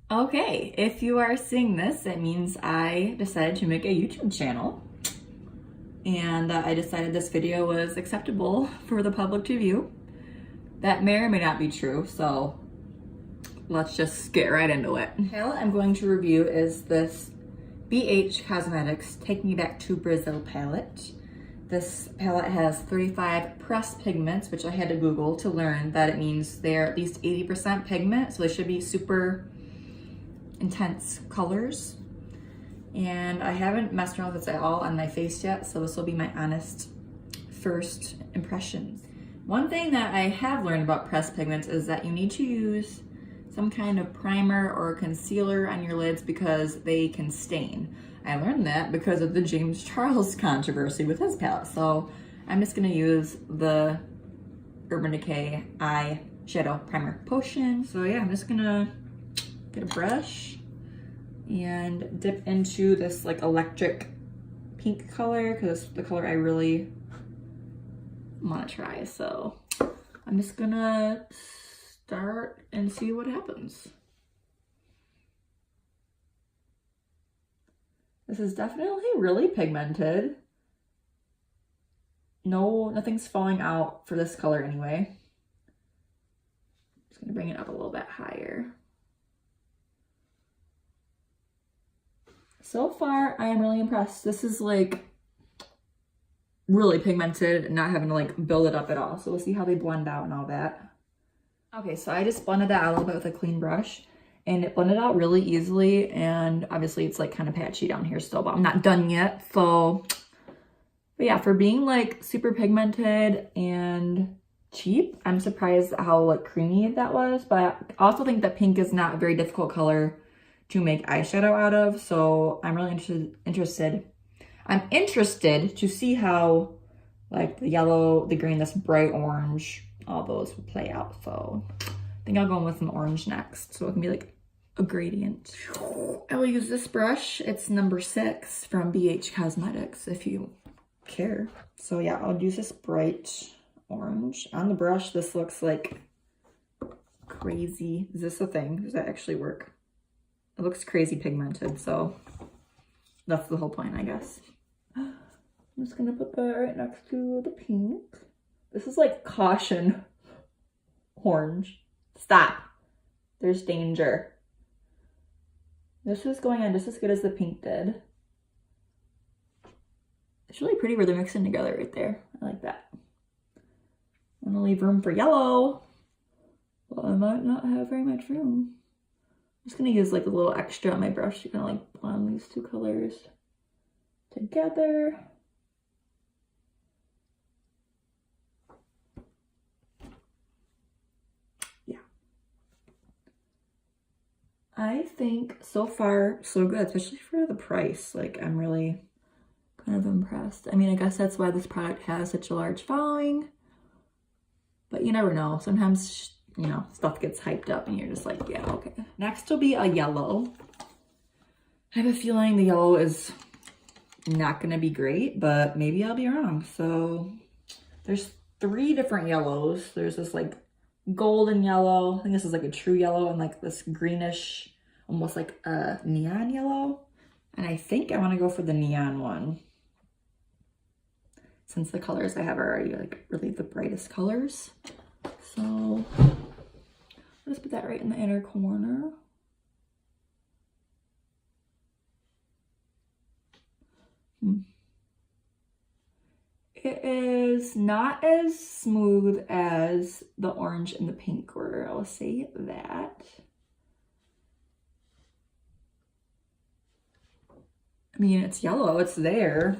Okay, if you are seeing this, it means I decided to make a YouTube channel. And I decided this video was acceptable for the public to view. That may or may not be true, so let's just get right into it. The palette I'm going to review is this BH Cosmetics Take Me Back to Brazil palette. This palette has 35 pressed pigments, which I had to Google to learn that it means they're at least 80% pigment, so they should be super intense colors. And I haven't messed around with this at all on my face yet, so this will be my honest first impressions. One thing that I have learned about pressed pigments is that you need to use some kind of primer or concealer on your lids because they can stain. I learned that because of the James Charles controversy with his palette, so I'm just gonna use the Urban Decay Eyeshadow Primer Potion. So yeah, I'm just gonna get a brush and dip into this like electric pink color because it's the color I really want to try. So I'm just gonna start and see what happens. This is definitely really pigmented. No, nothing's falling out for this color anyway. Just gonna bring it up a little bit higher. So far, I am really impressed. This is like really pigmented, not having to like build it up at all. So we'll see how they blend out and all that. Okay, so I just blended that out a little bit with a clean brush and it blended out really easily. And obviously it's like kind of patchy down here still, but I'm not done yet. So, but yeah, for being like super pigmented and cheap, I'm surprised at how like creamy that was. But I also think that pink is not a very difficult color to make eyeshadow out of, so I'm really interested to see how like the yellow, the green, this bright orange, all those will play out. So I think I'll go in with some orange next, so it can be like a gradient. I will use this brush. It's number 6 from BH Cosmetics if you care. So yeah, I'll use this bright orange on the brush. This looks like crazy. Is this a thing? Does that actually work? It looks crazy pigmented, so that's the whole point, I guess. I'm just gonna put that right next to the pink. This is like caution orange. Stop. There's danger. This is going on just as good as the pink did. It's really pretty where they're mixing together right there. I like that. I'm gonna leave room for yellow, but I might not have very much room. I'm just gonna use like a little extra on my brush to kind of like blend these two colors together. Yeah. I think so far so good, especially for the price. Like I'm really kind of impressed. I mean, I guess that's why this product has such a large following, but you never know. Sometimes you know, stuff gets hyped up and you're just like, yeah, okay. Next will be a yellow. I have a feeling the yellow is not gonna be great, but maybe I'll be wrong. So there's 3 different yellows. There's this like golden yellow. I think this is like a true yellow, and like this greenish, almost like a neon yellow. And I think I wanna go for the neon one, since the colors I have are already like really the brightest colors. So let's put that right in the inner corner. It is not as smooth as the orange and the pink were, I'll say that. I mean, it's yellow, it's there.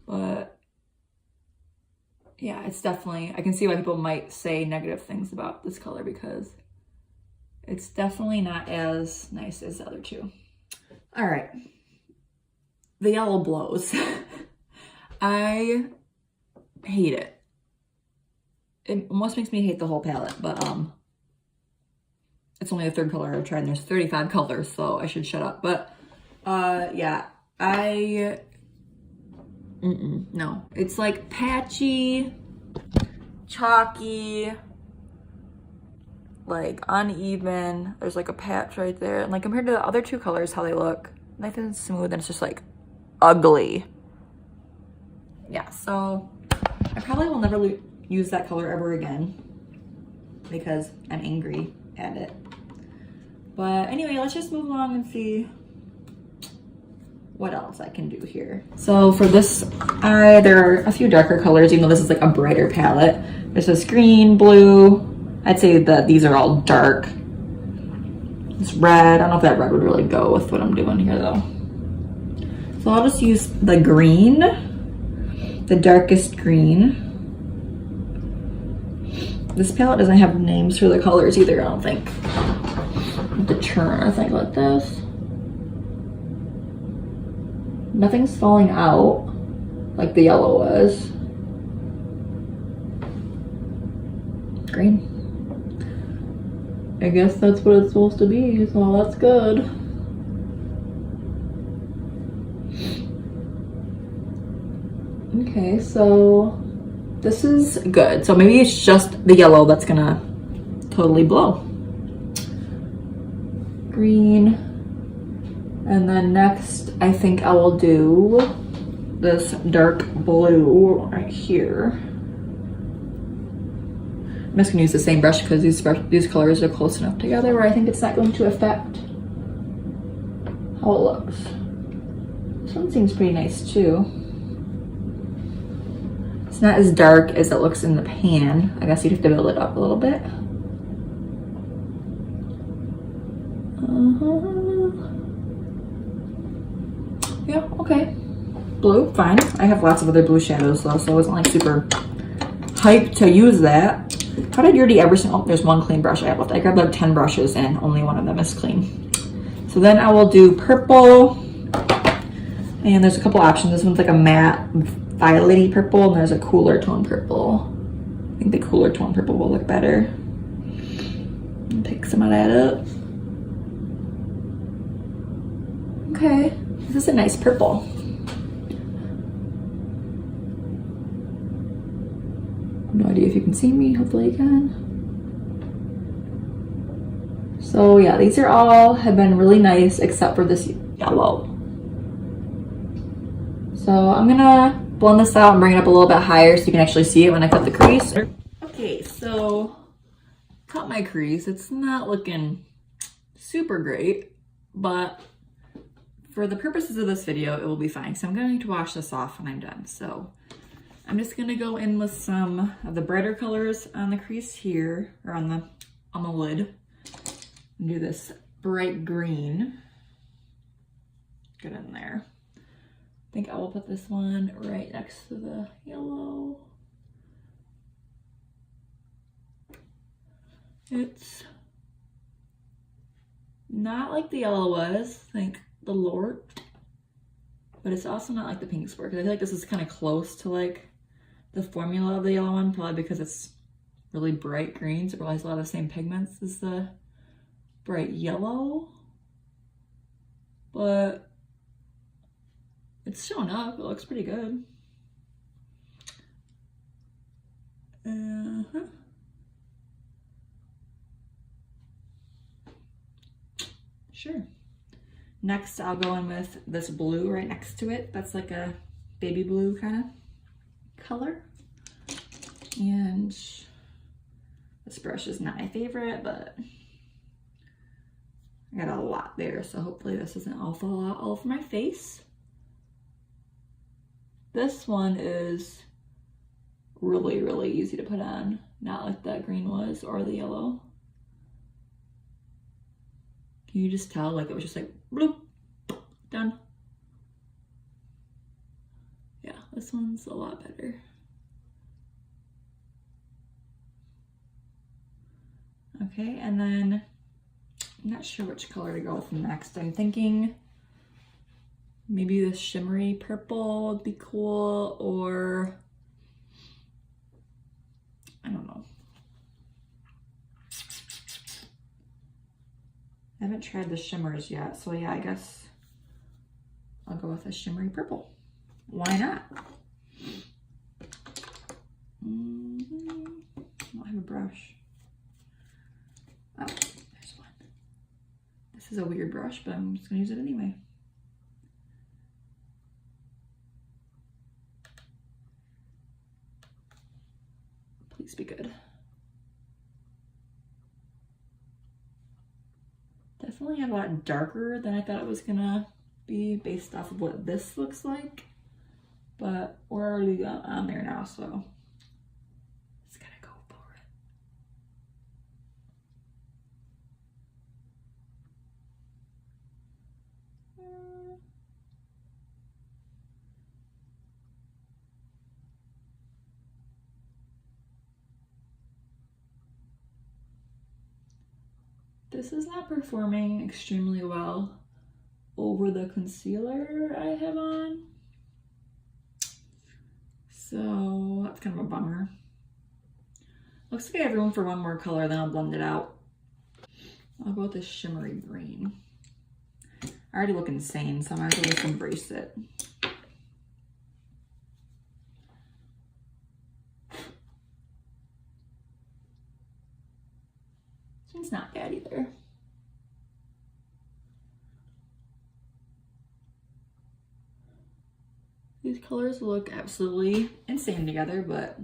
But yeah, it's definitely, I can see why people might say negative things about this color because it's definitely not as nice as the other two. All right, the yellow blows. I hate it. It almost makes me hate the whole palette, but it's only the 3rd color I've tried and there's 35 colors, so I should shut up. But yeah, no, it's like patchy, chalky, like uneven. There's like a patch right there. And like compared to the other two colors, how they look, nice and smooth, and it's just like ugly. Yeah, so I probably will never use that color ever again because I'm angry at it. But anyway, let's just move along and see what else I can do here. So for this eye, there are a few darker colors, even though this is like a brighter palette. There's this green, blue. I'd say that these are all dark. This red, I don't know if that red would really go with what I'm doing here though. So I'll just use the green, the darkest green. This palette doesn't have names for the colors either, I don't think. The churn, I think, like this. Nothing's falling out like the yellow was. Green. I guess that's what it's supposed to be, so that's good. Okay, so this is good. So maybe it's just the yellow that's gonna totally blow. Green. And then next, I think I will do this dark blue right here. I'm just gonna use the same brush because these colors are close enough together where I think it's not going to affect how it looks. This one seems pretty nice too. It's not as dark as it looks in the pan. I guess you'd have to build it up a little bit. Yeah, okay. Blue, fine. I have lots of other blue shadows though, so I wasn't like super hyped to use that. How did Yurdi Everson? Oh, there's one clean brush I have left. I grabbed like 10 brushes and only one of them is clean. So then I will do purple. And there's a couple options. This one's like a matte violet-y purple, and there's a cooler tone purple. I think the cooler tone purple will look better. Pick some of that up. Okay, this is a nice purple. No idea if you can see me, hopefully you can. So yeah, these are all have been really nice except for this yellow. So I'm gonna blend this out and bring it up a little bit higher so you can actually see it when I cut the crease. Okay, so cut my crease. It's not looking super great, but for the purposes of this video, it will be fine. So I'm going to wash this off when I'm done. So I'm just gonna go in with some of the brighter colors on the crease here, or on the lid. And do this bright green. Get in there. I think I will put this one right next to the yellow. It's not like the yellow was, thank the Lord. But it's also not like the pinks were, because I feel like this is kind of close to like the formula of the yellow one, probably because it's really bright green, so it probably has a lot of the same pigments as the bright yellow. But it's showing up, it looks pretty good. Sure. Next, I'll go in with this blue right next to it. That's like a baby blue kind of color. And this brush is not my favorite, but I got a lot there, so hopefully this doesn't all fall out all over my face. This one is really, really easy to put on. Not like that green was, or the yellow. Can you just tell, like it was just like, bloop, done. Yeah, this one's a lot better. Okay, and then I'm not sure which color to go with next. I'm thinking maybe this shimmery purple would be cool, or I don't know. I haven't tried the shimmers yet, so yeah, I guess I'll go with a shimmery purple. Why not? I don't have a brush. Oh, there's one. This is a weird brush, but I'm just gonna use it anyway. Please be good. Definitely a lot darker than I thought it was gonna be based off of what this looks like, but we're already on there now, so just gotta go for it. This is not performing extremely well over the concealer I have on, so that's kind of a bummer. Looks like I have room for one more color, then I'll blend it out. I'll go with this shimmery green. I already look insane, so I might as well just embrace it. This one's not bad either. These colors look absolutely insane together, but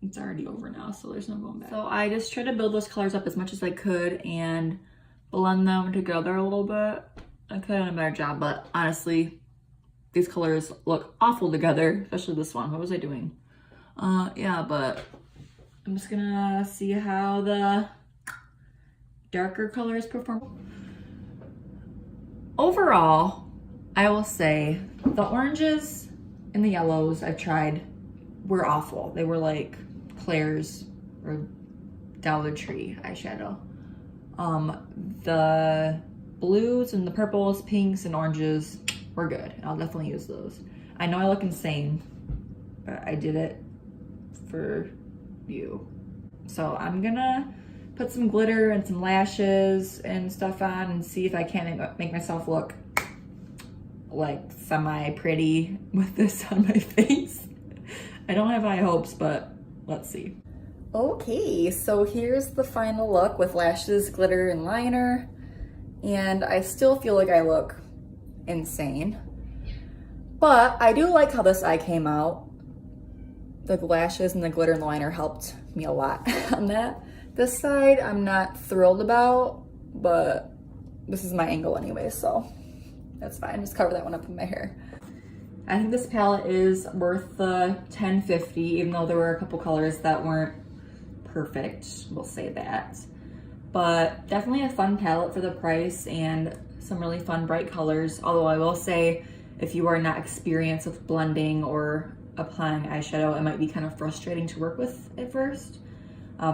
it's already over now, so there's no going back. So I just tried to build those colors up as much as I could and blend them together a little bit. I could have done a better job, but honestly, these colors look awful together, especially this one. What was I doing? Yeah, but I'm just gonna see how the darker colors perform. Overall, I will say the oranges and the yellows I've tried were awful. They were like Claire's or Dollar Tree eyeshadow. The blues and the purples, pinks, and oranges were good. I'll definitely use those. I know I look insane, but I did it for you. So I'm gonna put some glitter and some lashes and stuff on and see if I can make myself look like semi-pretty with this on my face. I don't have high hopes, but let's see. Okay, so here's the final look with lashes, glitter, and liner. And I still feel like I look insane. But I do like how this eye came out. The lashes and the glitter and the liner helped me a lot on that. This side I'm not thrilled about, but this is my angle anyway, so that's fine. Just cover that one up with my hair. I think this palette is worth the $10.50, even though there were a couple colors that weren't perfect, we'll say that. But definitely a fun palette for the price and some really fun bright colors. Although I will say, if you are not experienced with blending or applying eyeshadow, it might be kind of frustrating to work with at first,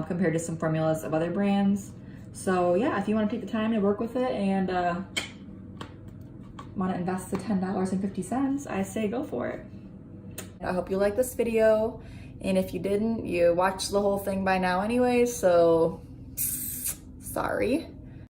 compared to some formulas of other brands. So yeah, if you want to take the time to work with it and want to invest the $10.50, I say go for it. I hope you liked this video, and if you didn't, you watched the whole thing by now anyway, so sorry.